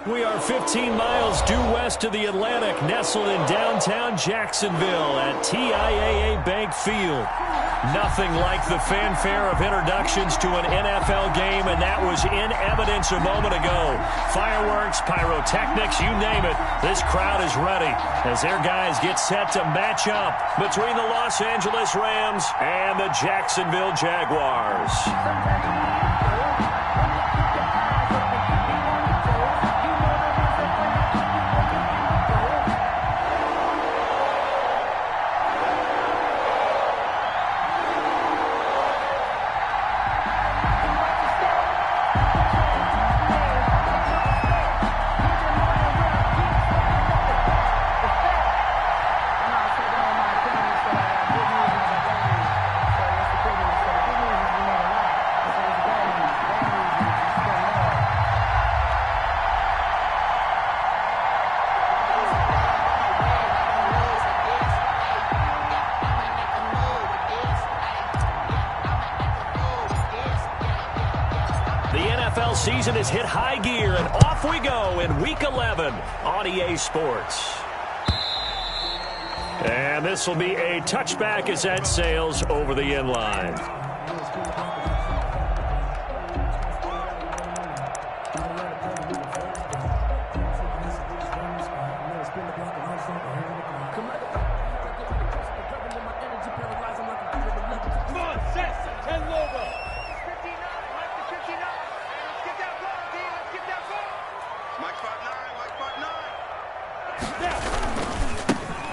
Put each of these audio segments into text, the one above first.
We are 15 miles due west of the Atlantic, nestled in downtown Jacksonville at TIAA Bank Field. Nothing like the fanfare of introductions to an NFL game, and that was in evidence a moment ago. Fireworks, pyrotechnics, you name it. This crowd is ready as their guys get set to match up between the Los Angeles Rams and the Jacksonville Jaguars. Season has hit high gear, and off we go in Week 11 on EA Sports. And this will be a touchback as that sails over the end line.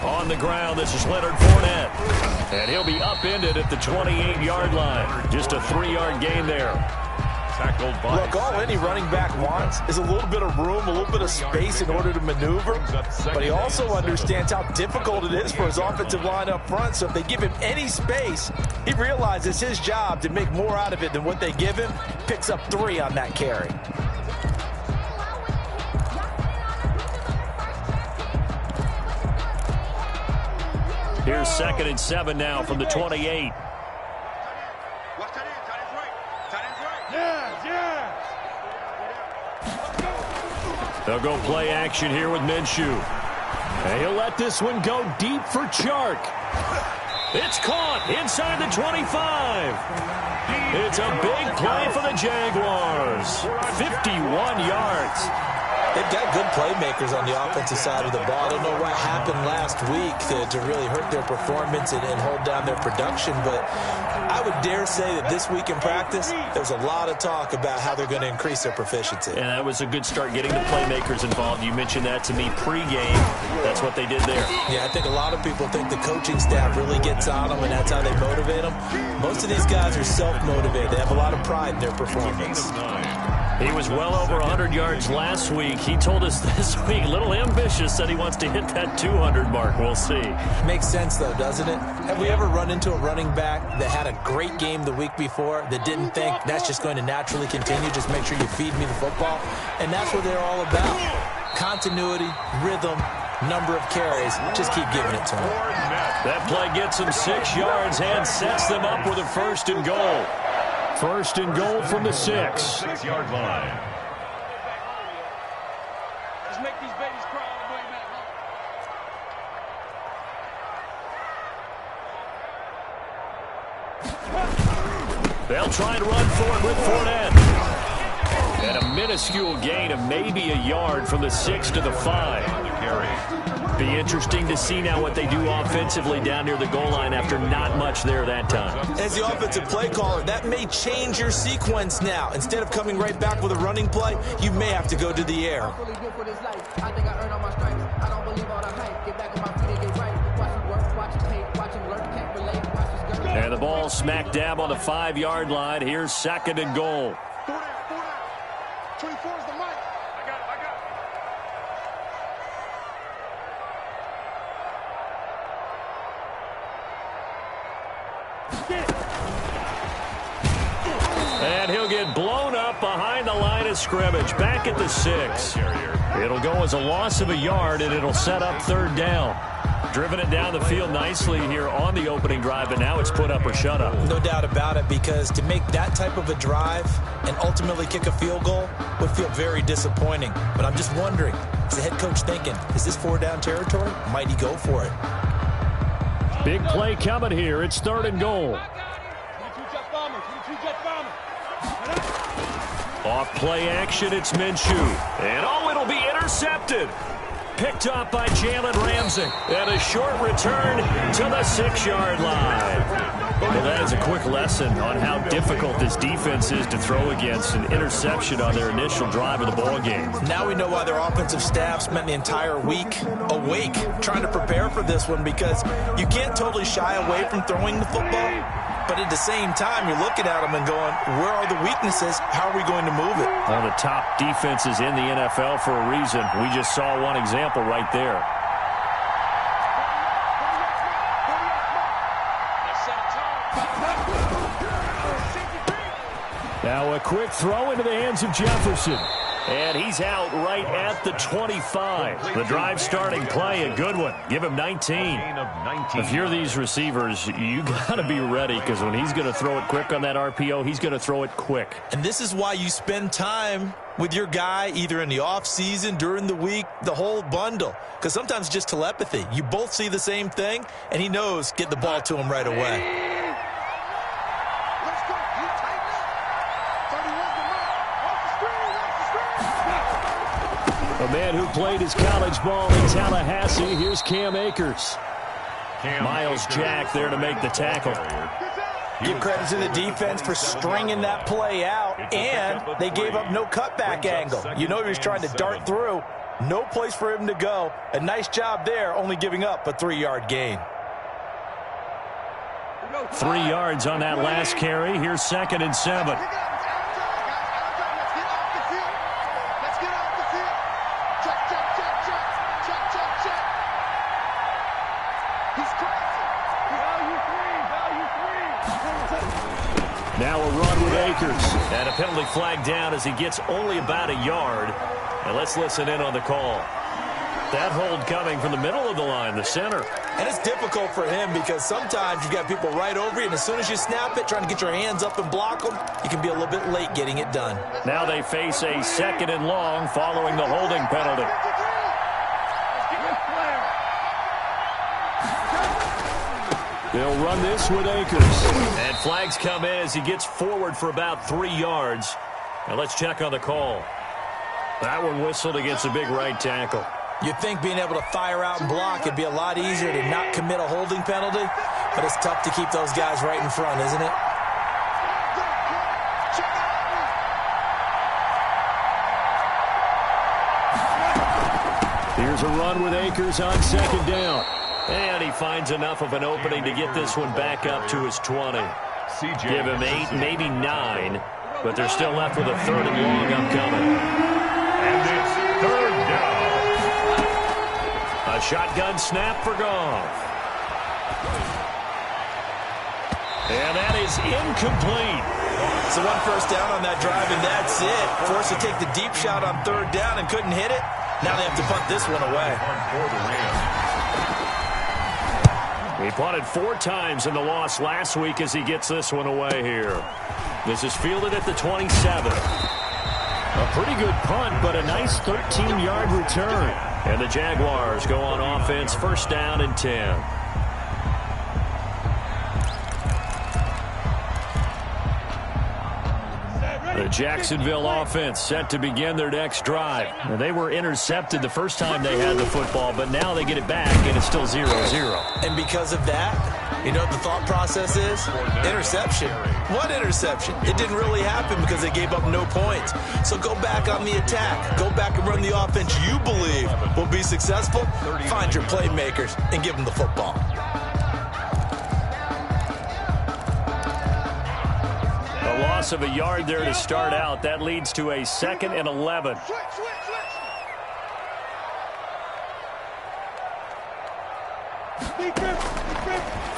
On the ground, this is Leonard Fournette. And he'll be upended at the 28-yard line. Just a 3-yard gain there. Tackled by... Look, all any running back wants is a little bit of room, a little bit of space in order to maneuver. But he also understands how difficult it is for his offensive line up front. So if they give him any space, he realizes his job to make more out of it than what they give him. Picks up 3 on that carry. Here's 2nd and 7 now from the 28. They'll go play action here with Minshew. And he'll let this one go deep for Chark. It's caught inside the 25. It's a big play for the Jaguars. 51 yards. They've got good playmakers on the offensive side of the ball. I don't know what happened last week to really hurt their performance and hold down their production, but I would dare say that this week in practice, there's a lot of talk about how they're going to increase their proficiency. And that was a good start getting the playmakers involved. You mentioned that to me pregame. That's what they did there. Yeah, I think a lot of people think the coaching staff really gets on them, and that's how they motivate them. Most of these guys are self-motivated. They have a lot of pride in their performance. He was well over 100 yards last week. He told us this week, a little ambitious, that he wants to hit that 200 mark. We'll see. Makes sense, though, doesn't it? Have we ever run into a running back that had a great game the week before that didn't think that's just going to naturally continue? Just make sure you feed me the football. And that's what they're all about. Continuity, rhythm, number of carries. Just keep giving it to them. That play gets them 6 yards and sets them up with a 1st and goal. 1st and goal from the 6-yard line. Just make these babies cry on the way back. They'll try and run for it with Fournette. And a minuscule gain of maybe a yard from the 6 to the 5. Be interesting to see now what they do offensively down near the goal line after not much there that time. As the offensive play caller, that may change your sequence now. Instead of coming right back with a running play, you may have to go to the air. And the ball smack dab on the 5-yard line. Here's 2nd and goal. 24 is the mic. I got it. And he'll get blown up behind the line of scrimmage. Back at the 6. It'll go as a loss of a yard, and it'll set up 3rd down. Driven it down the field nicely here on the opening drive, but now it's put up or shut up. No doubt about it, because to make that type of a drive and ultimately kick a field goal would feel very disappointing. But I'm just wondering, is the head coach thinking, is this 4-down territory? Might he go for it? Big play coming here. It's 3rd and goal. Off play action, it's Minshew. And oh, it'll be intercepted. Picked up by Jalen Ramsey. And a short return to the 6-yard line. Well, that is a quick lesson on how difficult this defense is to throw against. An interception on their initial drive of the ball game. Now we know why their offensive staff spent the entire week awake trying to prepare for this one, because you can't totally shy away from throwing the football. But at the same time, you're looking at them and going, where are the weaknesses? How are we going to move it? One of the top defenses in the NFL for a reason. We just saw one example right there. Now a quick throw into the hands of Jefferson. And he's out right at the 25. The drive starting play, a good one. Give him 19. If you're these receivers, you got to be ready, because when he's going to throw it quick on that RPO, he's going to throw it quick. And this is why you spend time with your guy either in the offseason, during the week, the whole bundle. Because sometimes just telepathy. You both see the same thing, and he knows get the ball to him right away. A man who played his college ball in Tallahassee. Here's Cam Akers. Miles Jack there to make the tackle. Give credit to the defense for stringing that play out, and they gave up no cutback angle. You know he was trying to dart through. No place for him to go. A nice job there, only giving up a 3-yard gain. 3 yards on that last carry. Here's 2nd and 7. Now a run with Akers. And a penalty flag down as he gets only about a yard. And let's listen in on the call. That hold coming from the middle of the line, the center. And it's difficult for him, because sometimes you've got people right over you, and as soon as you snap it, trying to get your hands up and block them, you can be a little bit late getting it done. Now they face a 2nd and long following the holding penalty. They'll run this with Akers. And flags come in as he gets forward for about 3 yards. Now let's check on the call. That one whistled against a big right tackle. You'd think being able to fire out and block, it'd be a lot easier to not commit a holding penalty, but it's tough to keep those guys right in front, isn't it? Here's a run with Akers on 2nd down. And he finds enough of an opening to get this one back up to his 20. Give him 8, maybe 9, but they're still left with a 3rd and long upcoming. And it's 3rd down. A shotgun snap for Goff. And that is incomplete. So 1 first down on that drive, and that's it. Forced to take the deep shot on 3rd down and couldn't hit it. Now they have to punt this one away. He punted 4 times in the loss last week as he gets this one away here. This is fielded at the 27. A pretty good punt, but a nice 13-yard return. And the Jaguars go on offense, 1st down and 10. The Jacksonville offense set to begin their next drive. Now, they were intercepted the first time they had the football, but now they get it back, and it's still 0-0. And because of that, you know what the thought process is? Interception. What interception? It didn't really happen because they gave up no points. So go back on the attack. Go back and run the offense you believe will be successful. Find your playmakers and give them the football. A loss of a yard there to start out. That leads to a 2nd and 11.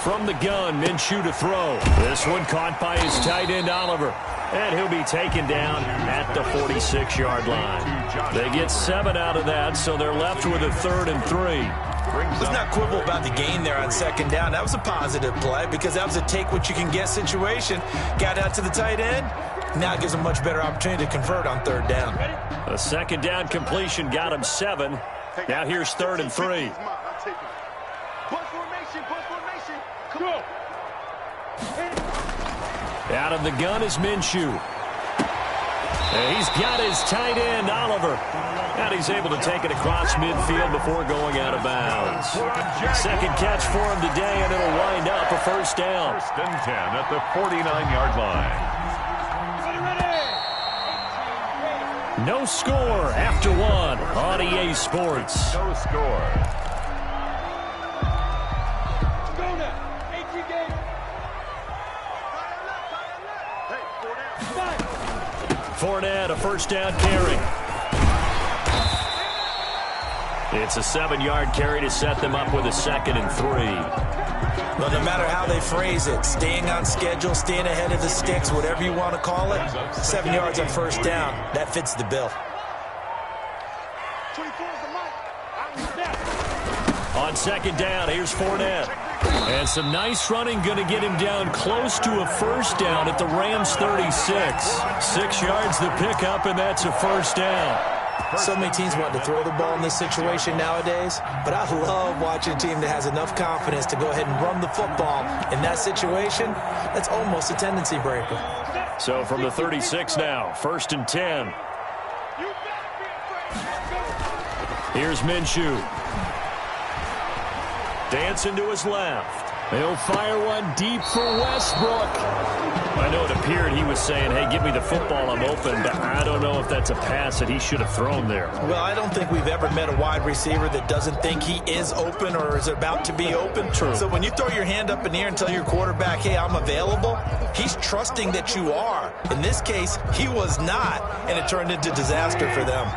From the gun, Minshew to throw. This one caught by his tight end, Oliver. And he'll be taken down at the 46-yard line. They get 7 out of that, so they're left with a 3rd and 3. Let's not quibble about the gain there on second down. That was a positive play because that was a take-what-you-can-get situation. Got out to the tight end. Now it gives him much better opportunity to convert on third down. A second down completion got him 7. Now here's 3rd and 3. Out of the gun is Minshew. And he's got his tight end, Oliver. And he's able to take it across midfield before going out of bounds. Second catch for him today, and it'll wind up a first down. 1st and 10 at the 49-yard line. No score after 1 on EA Sports. No score. Fournette, a first down carry. It's a 7-yard carry to set them up with a 2nd and 3. Well, no matter how they phrase it, staying on schedule, staying ahead of the sticks, whatever you want to call it, 7 yards on first down, that fits the bill. On second down, here's Fournette. And some nice running, going to get him down close to a first down at the Rams 36. 6 yards the pickup, and that's a first down. So many teams want to throw the ball in this situation nowadays, but I love watching a team that has enough confidence to go ahead and run the football. In that situation, that's almost a tendency breaker. So from the 36 now, 1st and 10. Here's Minshew. Dancing to his left. He'll fire one deep for Westbrook. I know it appeared he was saying, hey, give me the football, I'm open, but I don't know if that's a pass that he should have thrown there. Well, I don't think we've ever met a wide receiver that doesn't think he is open or is about to be open. True. So when you throw your hand up in the air and tell your quarterback, hey, I'm available, he's trusting that you are. In this case, he was not, and it turned into disaster for them.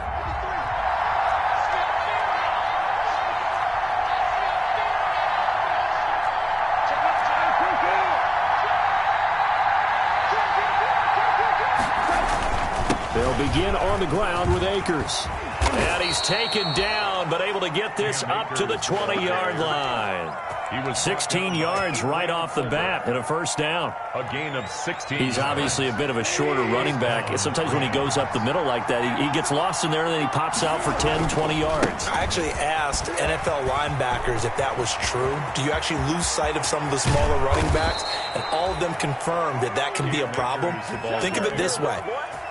They'll begin on the ground with Akers. And he's taken down, but able to get this up to the 20-yard line. He was 16 yards right off the bat and a first down. A gain of 16. He's obviously a bit of a shorter running back. And sometimes when he goes up the middle like that, he gets lost in there and then he pops out for 10, 20 yards. I actually asked NFL linebackers if that was true. Do you actually lose sight of some of the smaller running backs? And all of them confirmed that that can be a problem. Think of it this way.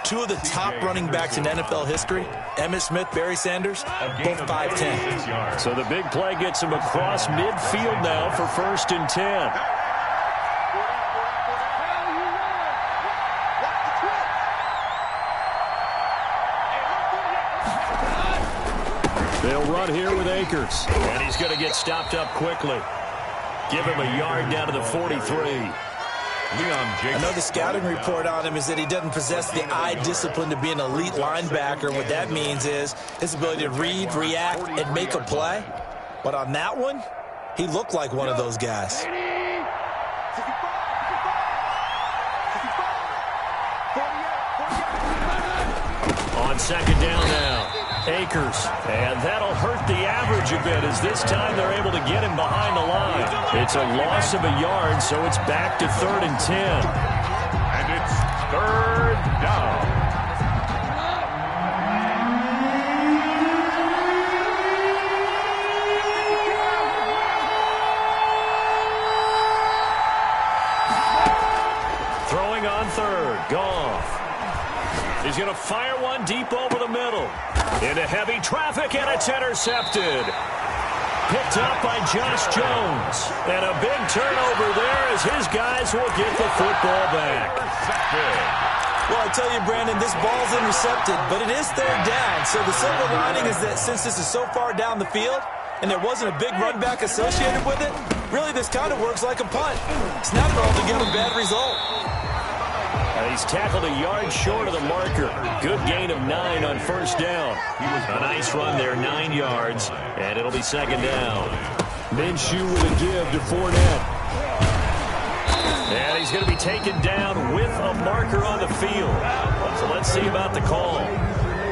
2 of the top running backs in NFL history, Emmitt Smith, Barry Sanders, both 5'10". So the big play gets him across midfield now for 1st and 10. They'll run here with Akers. And he's going to get stopped up quickly. Give him a yard down to the 43. I know the scouting report on him is that he doesn't possess the eye discipline to be an elite linebacker. And what that means is his ability to read, react, and make a play. But on that one, he looked like one of those guys. On second down now, Akers. And that'll hurt the average a bit as this time they're able to get him behind the line. It's a loss of a yard, so it's back to 3rd and 10. And it's 3rd down. Throwing on 3rd, Goff. He's going to fire one deep over the middle. Into heavy traffic, and it's intercepted. Picked up by Josh Jones. And a big turnover there as his guys will get the football back. Well, I tell you, Brandon, this ball's intercepted, but it is 3rd down. So the silver lining is that since this is so far down the field and there wasn't a big run back associated with it, really this kind of works like a punt. It's not an altogether bad result. He's tackled a yard short of the marker. Good gain of 9 on 1st down. A nice run there, 9 yards, and it'll be 2nd down. Minshew with a give to Fournette. And he's going to be taken down with a marker on the field. So let's see about the call.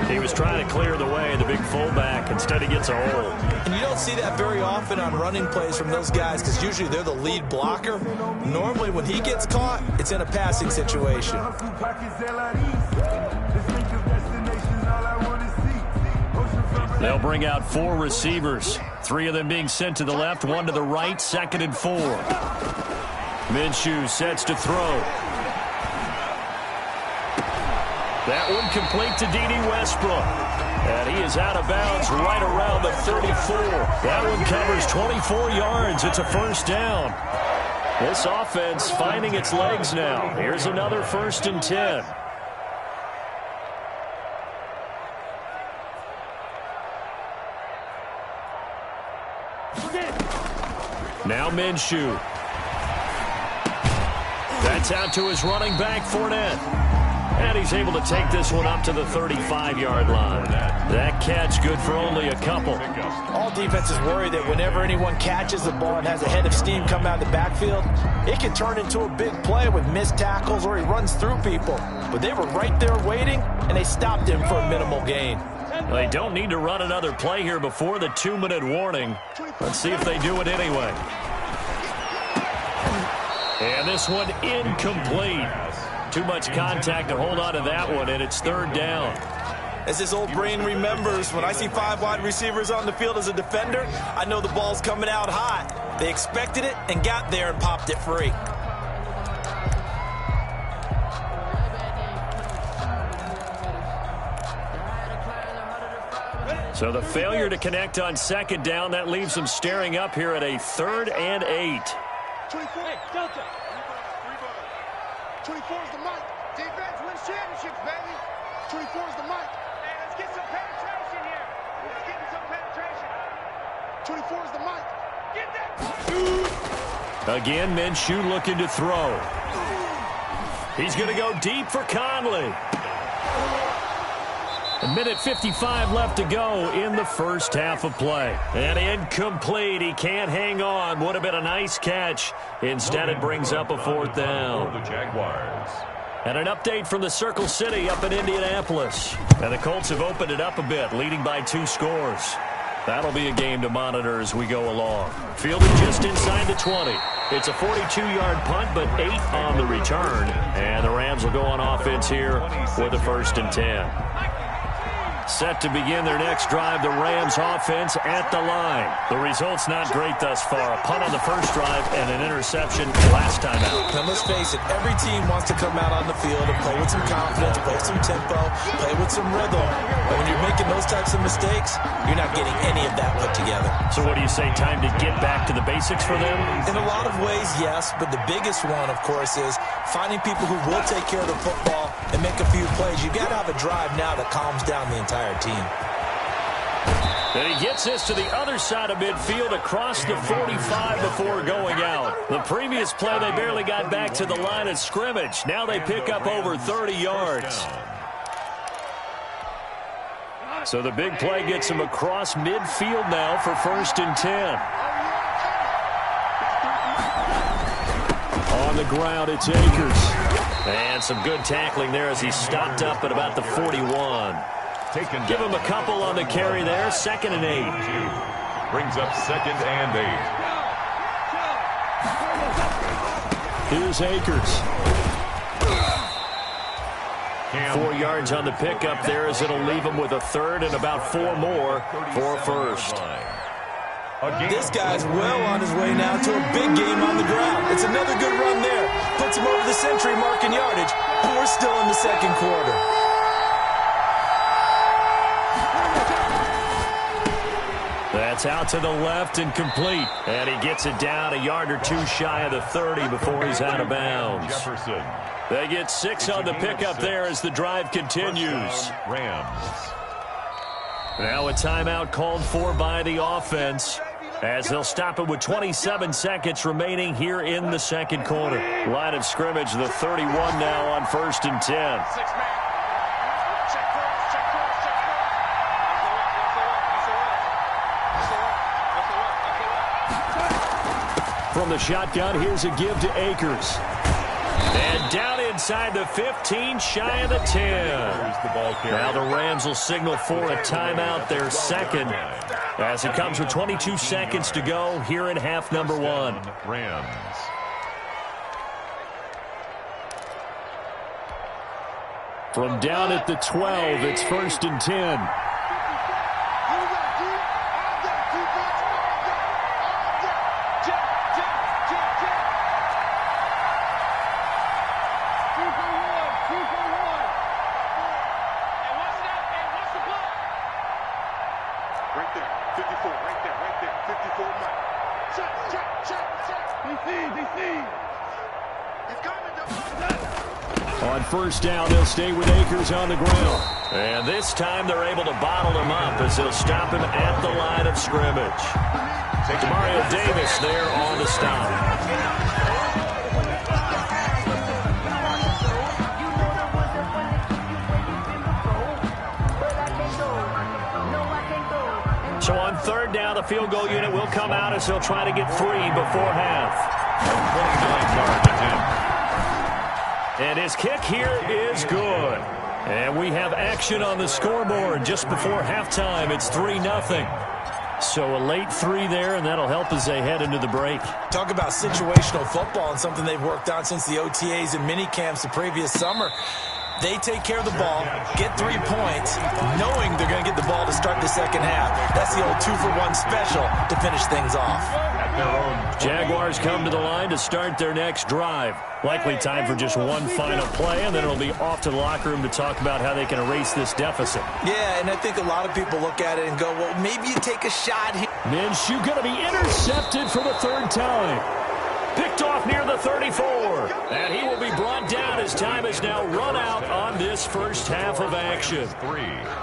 He was trying to clear the way, the big fullback. Instead, he gets a hole. And you don't see that very often on running plays from those guys because usually they're the lead blocker. Normally, when he gets caught, it's in a passing situation. They'll bring out 4 receivers, 3 of them being sent to the left, 1 to the right, 2nd and 4. Minshew sets to throw. That one complete to D.D. Westbrook. And he is out of bounds right around the 34. That one covers 24 yards. It's a first down. This offense finding its legs now. Here's another 1st and 10. Now Minshew. That's out to his running back, Fournette. And he's able to take this one up to the 35-yard line. That catch good for only a couple. All defenses worry that whenever anyone catches the ball and has a head of steam come out of the backfield, it can turn into a big play with missed tackles or he runs through people. But they were right there waiting, and they stopped him for a minimal gain. They don't need to run another play here before the 2-minute warning. Let's see if they do it anyway. And this one incomplete. Too much contact to hold on to that one, and it's 3rd down. As his old brain remembers, when I see 5 wide receivers on the field as a defender, I know the ball's coming out hot. They expected it and got there and popped it free. So the failure to connect on 2nd down, that leaves them staring up here at a 3rd and 8. 24. Hey, Delta. 24 is the mic. Defense wins championships, baby. 24 is the mic. Hey, let's get some penetration here. Let's get some penetration. 24 is the mic. Get that. Again, Minshew looking to throw. He's going to go deep for Conley. A minute 55 left to go in the first half of play. And incomplete. He can't hang on. Would have been a nice catch. Instead, it brings up a 4th down. The Jaguars. And an update from the Circle City up in Indianapolis. And the Colts have opened it up a bit, leading by 2 scores. That'll be a game to monitor as we go along. Fielded just inside the 20. It's a 42-yard punt, but 8 on the return. And the Rams will go on offense here with a 1st and 10. Set to begin their next drive, the Rams offense at the line. The result's not great thus far. A punt on the first drive and an interception last time out. Now, let's face it, every team wants to come out on the field and play with some confidence, play with some tempo, play with some rhythm. But when you're making those types of mistakes, you're not getting any of that put together. So what do you say, time to get back to the basics for them? In a lot of ways, yes, but the biggest one, of course, is finding people who will take care of the football and make a few plays. You've got to have a drive now that calms down the entire team. And he gets this to the other side of midfield across the 45 before going out. The previous play, they barely got back to the line of scrimmage. Now they pick up over 30 yards. So the big play gets him across midfield now for 1st and 10. On the ground, it's Akers. And some good tackling there as he stopped up at about the 41. Give him a couple on the carry there. 2nd and 8. Brings up 2nd and 8. Here's Akers. 4 yards on the pickup there as it'll leave him with a 3rd and about 4 more for a 1st. This guy's well on his way now to a big game on the ground. It's another good run there. Puts him over the century mark in yardage, and we're still in the 2nd quarter. That's out to the left and complete. And he gets it down a yard or 2 shy of the 30 before he's out of bounds. Jefferson. They get 6 on the pickup there as the drive continues. Rams. Now a timeout called for by the offense as they'll stop it with 27 seconds remaining here in the 2nd quarter. Line of scrimmage, the 31 now on 1st and 10. From the shotgun, here's a give to Akers. And down inside the 15, shy of the 10. Now the Rams will signal for a timeout, their second, as it comes with 22 seconds to go here in half number 1. Rams. From down at the 12, it's 1st and 10. On first down, they'll stay with Akers on the ground. And this time they're able to bottle him up as they'll stop him at the line of scrimmage. Demario Davis there on the stop. So on third down, the field goal unit will come out as they'll try to get 3 before half. 29-yard attempt. And his kick here is good. And we have action on the scoreboard just before halftime. It's 3-0. So a late 3 there, and that'll help as they head into the break. Talk about situational football and something they've worked on since the OTAs and mini camps the previous summer. They take care of the ball, get 3 points, knowing they're going to get the ball to start the second half. That's the old 2-for-1 special to finish things off. Jaguars come to the line to start their next drive. Likely time for just one final play, and then it'll be off to the locker room to talk about how they can erase this deficit. Yeah, and I think a lot of people look at it and go, well, maybe you take a shot here. Minshew going to be intercepted for the 3rd time. Picked off near the 34. And he will be brought down as time is now run out on this first half of action.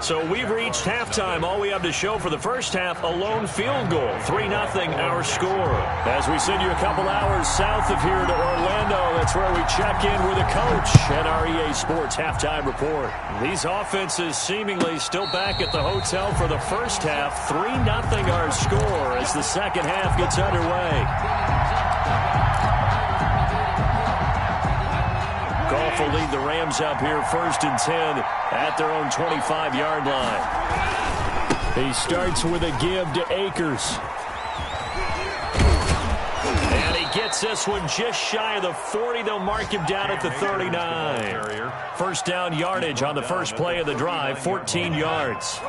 So we've reached halftime. All we have to show for the first half, a lone field goal. 3-0 our score. As we send you a couple hours south of here to Orlando, that's where we check in with the coach at our EA Sports Halftime Report. These offenses seemingly still back at the hotel for the first half. 3-0 our score as the second half gets underway. Goff will lead the Rams up here 1st and 10 at their own 25-yard line. He starts with a give to Akers. And he gets this one just shy of the 40. They'll mark him down at the 39. First down yardage on the first play of the drive, 14 yards. So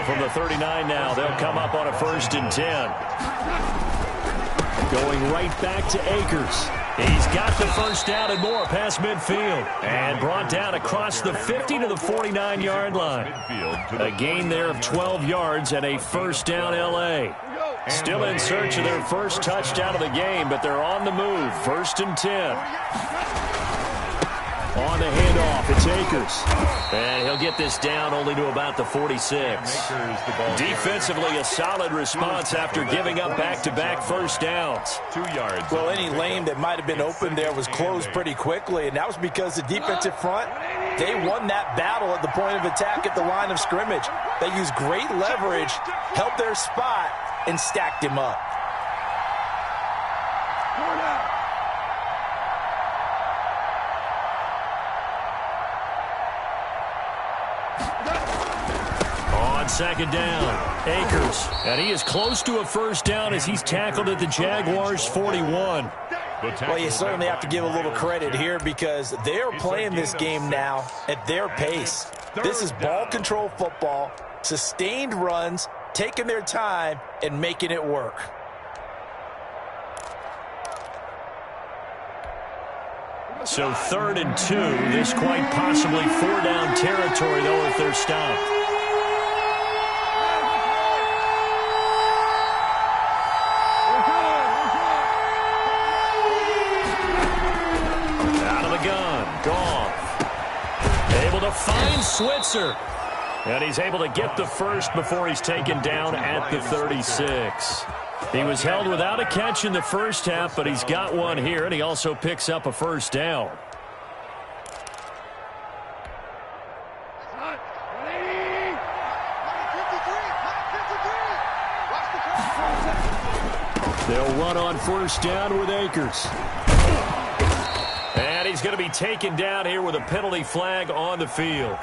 from the 39 now, they'll come up on a 1st and 10. Going right back to Akers. He's got the first down and more past midfield. And brought down across the 50 to the 49-yard line. A gain there of 12 yards and a first down L.A. Still in search of their first touchdown of the game, but they're on the move. 1st and 10. On the handoff, it's Akers. And he'll get this down only to about the 46. Defensively, a solid response after giving up back-to-back first downs. 2 yards. Well, any lane that might have been open there was closed pretty quickly, and that was because the defensive front, they won that battle at the point of attack at the line of scrimmage. They used great leverage, held their spot, and stacked him up. Second down, Akers, and he is close to a first down as he's tackled at the Jaguars' 41. Well, you certainly have to give a little credit here because they're playing this game now at their pace. This is ball control football, sustained runs, taking their time, and making it work. So 3rd and 2, this quite possibly 4-down territory, though, if they're stopped. Finds Switzer. And he's able to get the first before he's taken down at the 36. He was held without a catch in the first half, but he's got one here, and he also picks up a first down. They'll run on first down with Akers. And he's he's going to be taken down here with a penalty flag on the field.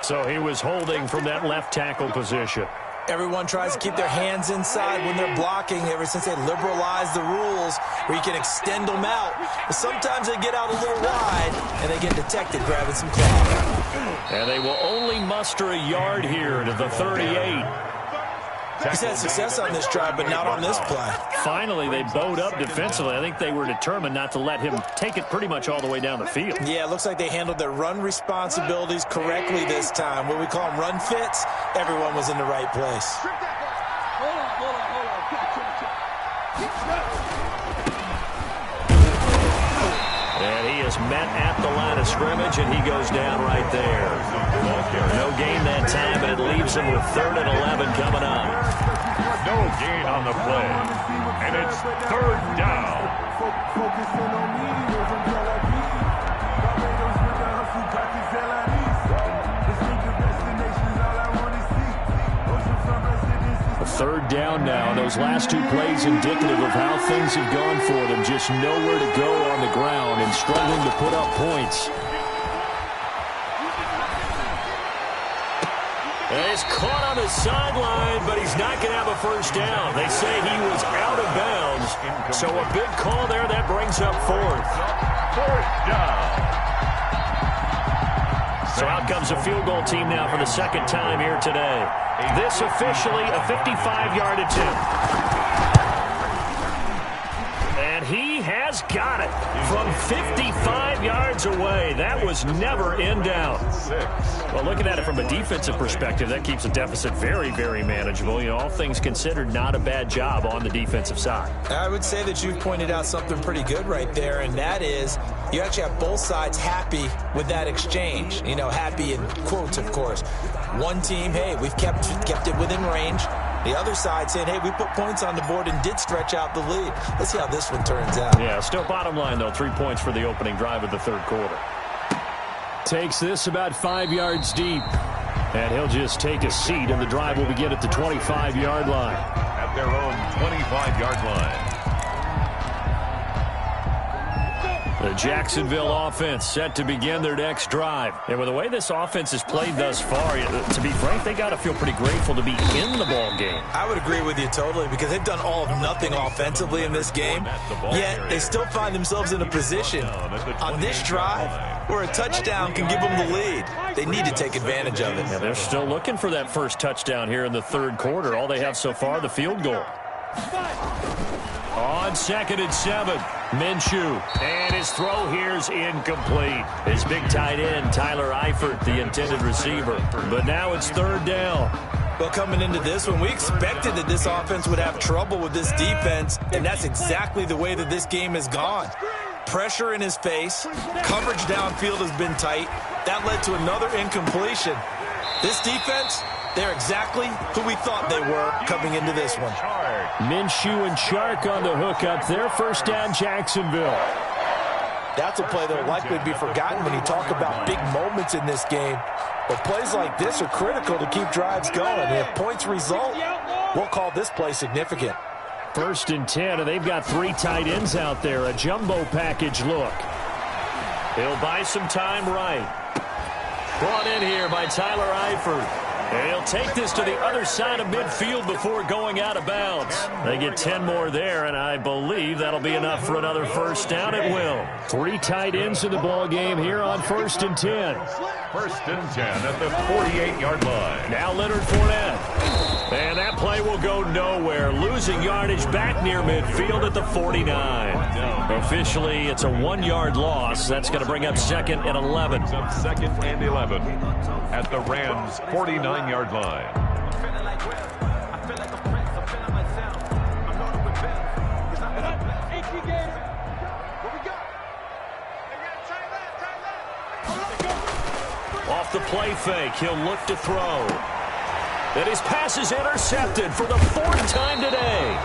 So he was holding from that left tackle position. Everyone tries to keep their hands inside when they're blocking ever since they liberalized the rules where you can extend them out. But sometimes they get out a little wide and they get detected grabbing some cloth. And they will only muster a yard here to the 38. He's had success on this drive, but not on this play. Finally, they bowed up defensively. I think they were determined not to let him take it pretty much all the way down the field. Yeah, it looks like they handled their run responsibilities correctly this time. What we call them run fits, everyone was in the right place. And he is met at the line of scrimmage, and he goes down right there. No gain that time, and it leaves him with 3rd and 11 coming up. No gain on the play, and it's 3rd down. A 3rd down now. Those last 2 plays indicative of how things have gone for them. Just nowhere to go on the ground and struggling to put up points. And he's caught on the sideline, but he's not going to have a first down. They say he was out of bounds. So a big call there. That brings up 4th. 4th down. So out comes a field goal team now for the 2nd time here today. This officially a 55-yard attempt. And he has got it from 55 yards away. That was never in doubt. Well, looking at it from a defensive perspective, that keeps the deficit very, very manageable. You know, all things considered, not a bad job on the defensive side. I would say that you've pointed out something pretty good right there, and that is you actually have both sides happy with that exchange. You know, happy in quotes, of course. One team, hey, we've kept it within range. The other side saying, hey, we put points on the board and did stretch out the lead. Let's see how this one turns out. Yeah, still bottom line, though, 3 points for the opening drive of the 3rd quarter. Takes this about 5 yards deep. And he'll just take a seat, and the drive will begin at the 25-yard line. At their own 25-yard line. The Jacksonville offense set to begin their next drive. And with the way this offense has played thus far, to be frank, they got to feel pretty grateful to be in the ball game. I would agree with you totally because they've done all of nothing offensively in this game, yet they still find themselves in a position on this drive where a touchdown can give them the lead. They need to take advantage of it. Yeah, they're still looking for that first touchdown here in the 3rd quarter. All they have so far, the field goal. On 2nd and 7, Minshew. And his throw here's incomplete. His big tight end, Tyler Eifert, the intended receiver. But now it's 3rd down. Well, coming into this one, we expected that this offense would have trouble with this defense, and that's exactly the way that this game has gone. Pressure in his face. Coverage downfield has been tight. That led to another incompletion. This defense, they're exactly who we thought they were coming into this one. Minshew and Chark on the hookup. Their first down, Jacksonville. That's a play that will likely be forgotten when you talk about big moments in this game. But plays like this are critical to keep drives going. And if points result, we'll call this play significant. 1st and 10, and they've got 3 tight ends out there. A jumbo package look. He'll buy some time right. Brought in here by Tyler Eifert. And he'll take this to the other side of midfield before going out of bounds. They get 10 more there, and I believe that'll be enough for another first down. It will. 3 tight ends in the ball game here on 1st and 10. 1st and 10 at the 48-yard line. Now Leonard Fournette. And that play will go nowhere. Losing yardage back near midfield at the 49. Officially, it's a 1-yard loss. That's going to bring up 2nd and 11. 2nd and 11 at the Rams' 49-yard line. Off the play fake, he'll look to throw. And his pass is intercepted for the 4th time today.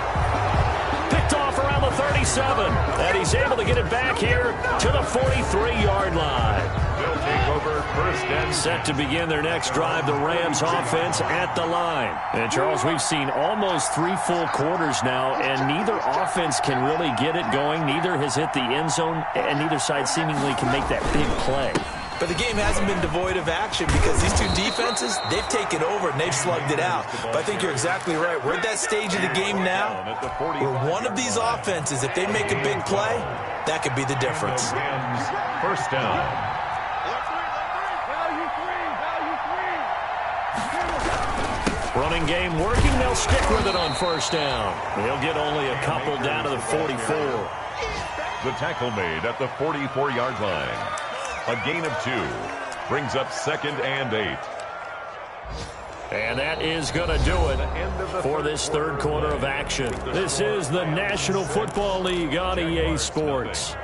Picked off around the 37. And he's able to get it back here to the 43-yard line. They'll take over 1st and Set to begin their next drive, the Rams offense at the line. And, Charles, we've seen almost 3 full quarters now, and neither offense can really get it going. Neither has hit the end zone, and neither side seemingly can make that big play. But the game hasn't been devoid of action because these two defenses, they've taken over and they've slugged it out. But I think you're exactly right. We're at that stage of the game now where one of these offenses, if they make a big play, that could be the difference. First down. Running game working. They'll stick with it on first down. They'll get only a couple down to the 44. The tackle made at the 44-yard line. A gain of 2. Brings up 2nd and 8. And that is going to do it for this third quarter of action. This is the National Football League on EA Sports.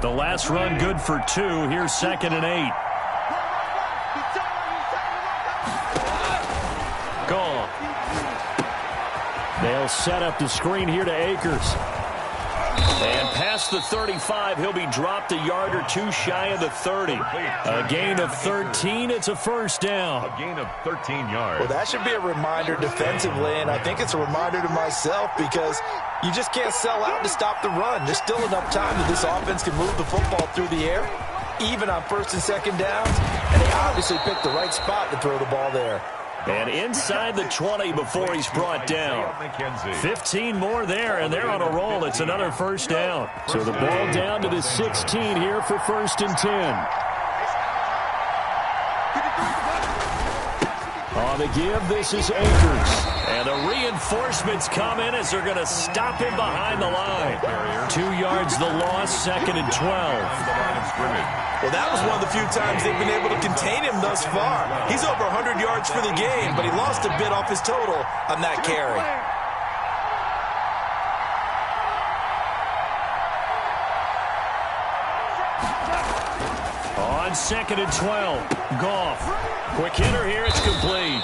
The last run good for 2. Here's 2nd and 8. Gone. They'll set up the screen here to Akers. And past the 35, he'll be dropped a yard or 2 shy of the 30. A gain of 13. It's a first down. A gain of 13 yards. Well, that should be a reminder defensively, and I think it's a reminder to myself because you just can't sell out to stop the run. There's still enough time that this offense can move the football through the air, even on 1st and 2nd downs, and they obviously picked the right spot to throw the ball there. And inside the 20 before he's brought down. 15 more there, and they're on a roll. It's another first down. So the ball down to the 16 here for 1st and 10. On the give, this is Akers. And the reinforcements come in as they're going to stop him behind the line. 2 yards the loss, 2nd and 12. Well, that was one of the few times they've been able to contain him thus far. He's over 100 yards for the game, but he lost a bit off his total on that carry. On 2nd and 12, Goff. Quick hitter here, it's complete.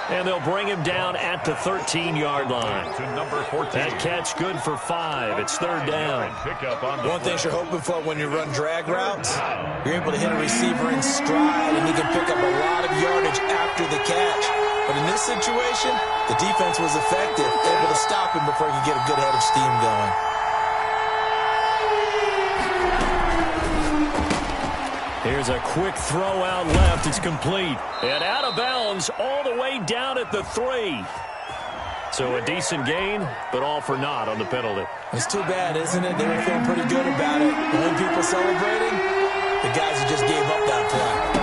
And they'll bring him down at the 13-yard line. To number 14. That catch good for 5. It's 3rd down. One thing you're hoping for when you run drag routes, you're able to hit a receiver in stride, and he can pick up a lot of yardage after the catch. But in this situation, the defense was effective, able to stop him before he could get a good head of steam going. Here's a quick throw out left. It's complete. And out of bounds all the way down at the 3. So a decent gain, but all for naught on the penalty. It's too bad, isn't it? They were feeling pretty good about it. The only people celebrating, the guys who just gave up that play.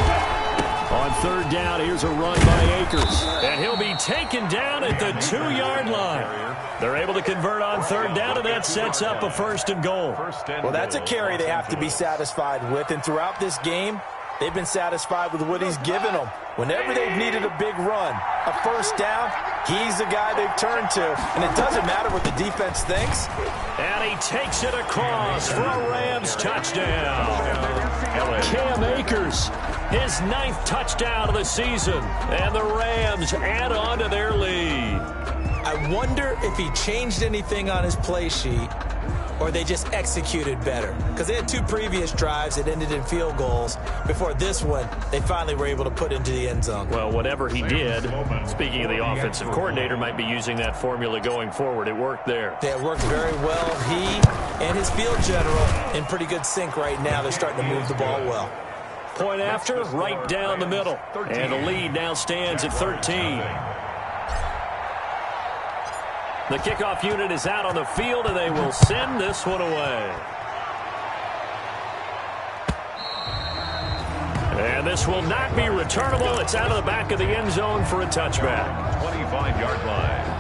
On 3rd down, here's a run by Akers. And he'll be taken down at the 2-yard line. They're able to convert on 3rd down, and that sets up a 1st and goal. Well, that's a carry they have to be satisfied with. And throughout this game, they've been satisfied with what he's given them. Whenever they've needed a big run, a first down, he's the guy they've turned to. And it doesn't matter what the defense thinks. And he takes it across for a Rams touchdown. Cam Akers, his 9th touchdown of the season. And the Rams add on to their lead. I wonder if he changed anything on his play sheet or they just executed better. Because they had 2 previous drives that ended in field goals. Before this one, they finally were able to put into the end zone. Well, whatever he did, speaking of the offensive coordinator, might be using that formula going forward. It worked there. Yeah, it worked very well. He and his field general in pretty good sync right now. They're starting to move the ball well. Point after, right down the middle. And the lead now stands at 13. The kickoff unit is out on the field, and they will send this one away. And this will not be returnable. It's out of the back of the end zone for a touchback. 25-yard line.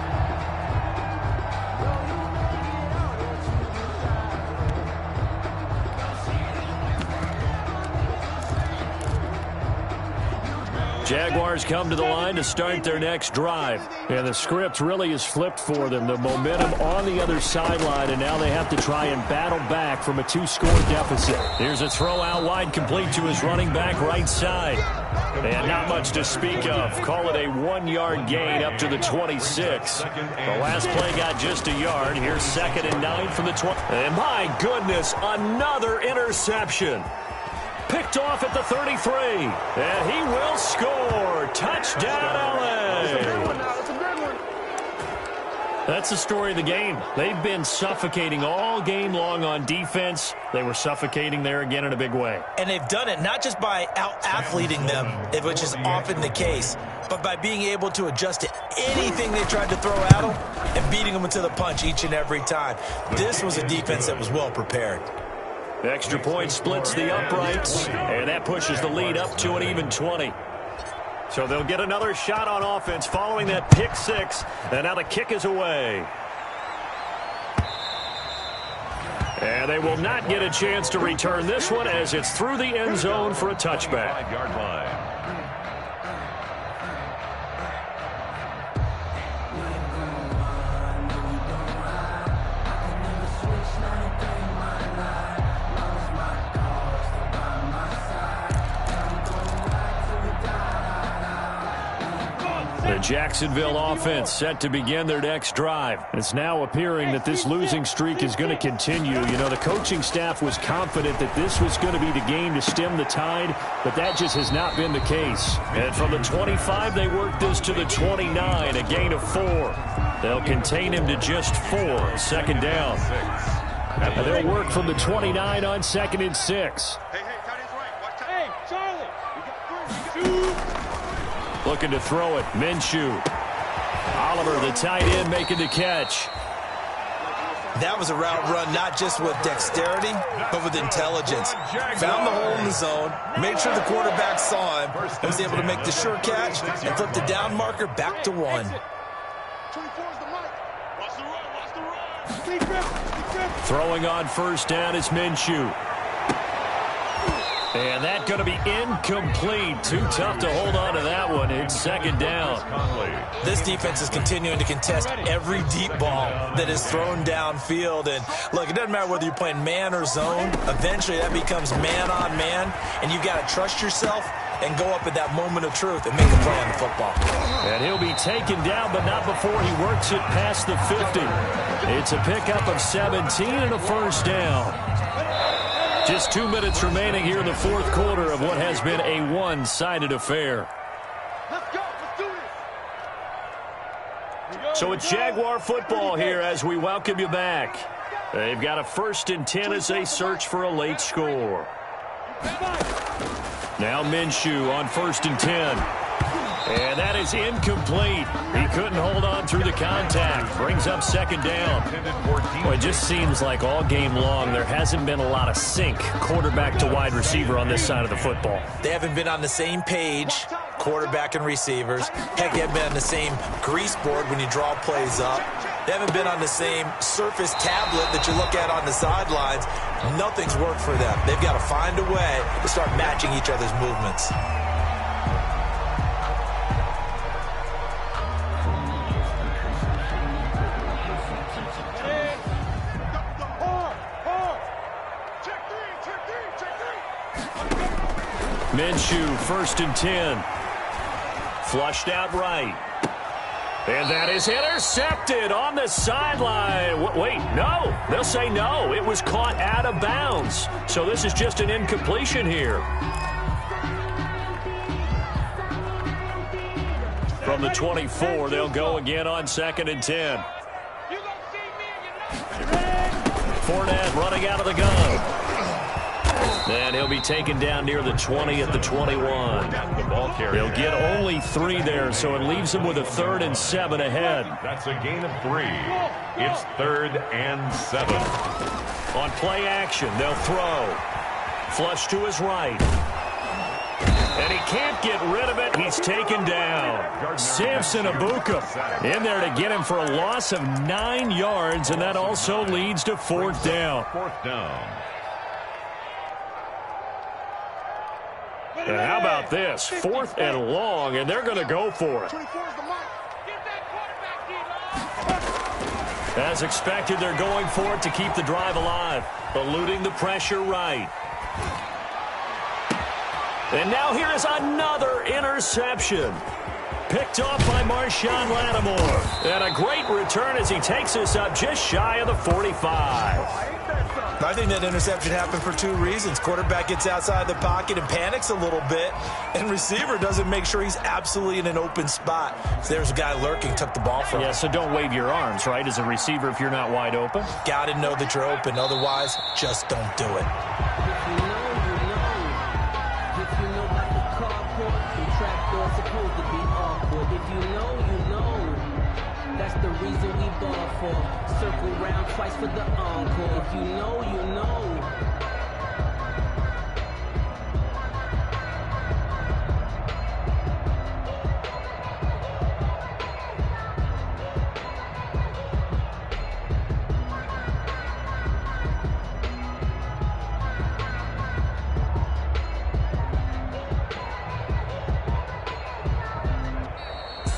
Jaguars come to the line to start their next drive. And the script really is flipped for them. The momentum on the other sideline, and now they have to try and battle back from a 2-score deficit. Here's a throw out wide, complete to his running back right side. And not much to speak of. Call it a 1-yard gain up to the 26. The last play got just a yard. Here's 2nd and 9 from the 20. And my goodness, another interception. Picked off at the 33. And he will score. Touchdown, LA. That's a good one now. That's a good one. That's the story of the game. They've been suffocating all game long on defense. They were suffocating there again in a big way. And they've done it not just by out-athleting them, which is often the case, but by being able to adjust to anything they tried to throw at them and beating them into the punch each and every time. This was a defense that was well prepared. Extra point splits the uprights, and that pushes the lead up to an even 20. So they'll get another shot on offense following that pick 6, and now the kick is away. And they will not get a chance to return this one as it's through the end zone for a touchback. 5-yard line. The Jacksonville offense set to begin their next drive. It's now appearing that this losing streak is going to continue. You know, the coaching staff was confident that this was going to be the game to stem the tide, but that just has not been the case. And from the 25, they worked this to the 29, a gain of 4. They'll contain him to just 4, 2nd down. And they'll work from the 29 on 2nd and 6. Hey, tight end's right. Watch out. Hey, Charlie. We got 3. Looking to throw it. Minshew. Oliver, the tight end, making the catch. That was a route run not just with dexterity, but with intelligence. Found the hole in the zone, made sure the quarterback saw him, and was able to make the sure catch and flip the down marker back to 1. 24 is the mic. Watch the run. Watch the run. Throwing on 1st down is Minshew. And that's going to be incomplete. Too tough to hold on to that one. It's 2nd down. This defense is continuing to contest every deep ball that is thrown downfield. And look, it doesn't matter whether you're playing man or zone. Eventually that becomes man on man. And you've got to trust yourself and go up at that moment of truth and make a play on the football. And he'll be taken down, but not before he works it past the 50. It's a pickup of 17 and a 1st down. Just 2 minutes remaining here in the 4th quarter of what has been a one-sided affair. Let's go. Let's do this. So it's Jaguar football here as we welcome you back. They've got a 1st and 10 as they search for a late score. Now Minshew on 1st and 10. And that is incomplete. He couldn't hold on through the contact. Brings up 2nd down. Well, it just seems like all game long there hasn't been a lot of sync quarterback to wide receiver on this side of the football. They haven't been on the same page, quarterback and receivers. Heck, they haven't been on the same grease board when you draw plays up. They haven't been on the same surface tablet that you look at on the sidelines. Nothing's worked for them. They've got to find a way to start matching each other's movements. Minshew, 1st and 10. Flushed out right. And that is intercepted on the sideline. Wait, no. They'll say no. It was caught out of bounds. So this is just an incompletion here. From the 24, they'll go again on 2nd and 10. Fournette running out of the gun. And he'll be taken down near the 20 at the 21. They'll get only 3 there, so it leaves them with a 3rd and 7 ahead. That's a gain of 3. It's 3rd and 7. On play action, they'll throw. Flush to his right. And he can't get rid of it. He's taken down. Samson Abuka in there to get him for a loss of 9 yards, and that also leads to 4th down. 4th down. And how about this? 4th and long, and they're going to go for it. 24 is the mic. Get that quarterback, As expected, they're going for it to keep the drive alive, eluding the pressure right. And now here is another interception. Picked off by Marshawn Lattimore. And a great return as he takes us up just shy of the 45. I think that interception happened for 2 reasons. Quarterback gets outside the pocket and panics a little bit, and receiver doesn't make sure he's absolutely in an open spot. So there's a guy lurking, took the ball from him. Yeah, so don't wave your arms, right, as a receiver if you're not wide open. Got to know that you're open. Otherwise, just don't do it. That's the reason we ball for. Circle round twice for the encore. If you know, you know.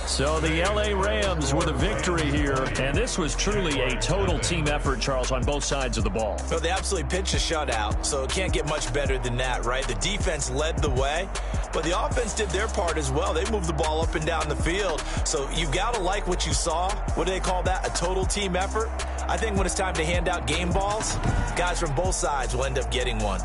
So the L.A. Rams with a victory here, and this was truly a total team effort, Charles, on both sides of the ball. So they absolutely pitched a shutout, so it can't get much better than that, right? The defense led the way, but the offense did their part as well. They moved the ball up and down the field, so you've got to like what you saw. What do they call that? A total team effort? I think when it's time to hand out game balls, guys from both sides will end up getting one.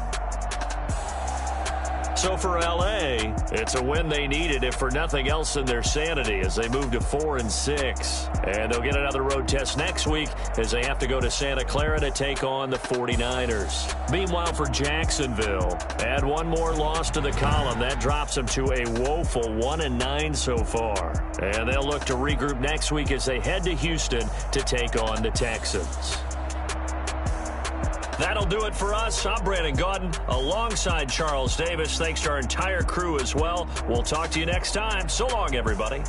So for L.A., it's a win they needed, if for nothing else than their sanity, as they move to 4-6. And they'll get another road test next week as they have to go to Santa Clara to take on the 49ers. Meanwhile, for Jacksonville, add one more loss to the column. That drops them to a woeful 1-9 so far. And they'll look to regroup next week as they head to Houston to take on the Texans. That'll do it for us. I'm Brandon Gaudin alongside Charles Davis. Thanks to our entire crew as well. We'll talk to you next time. So long, everybody.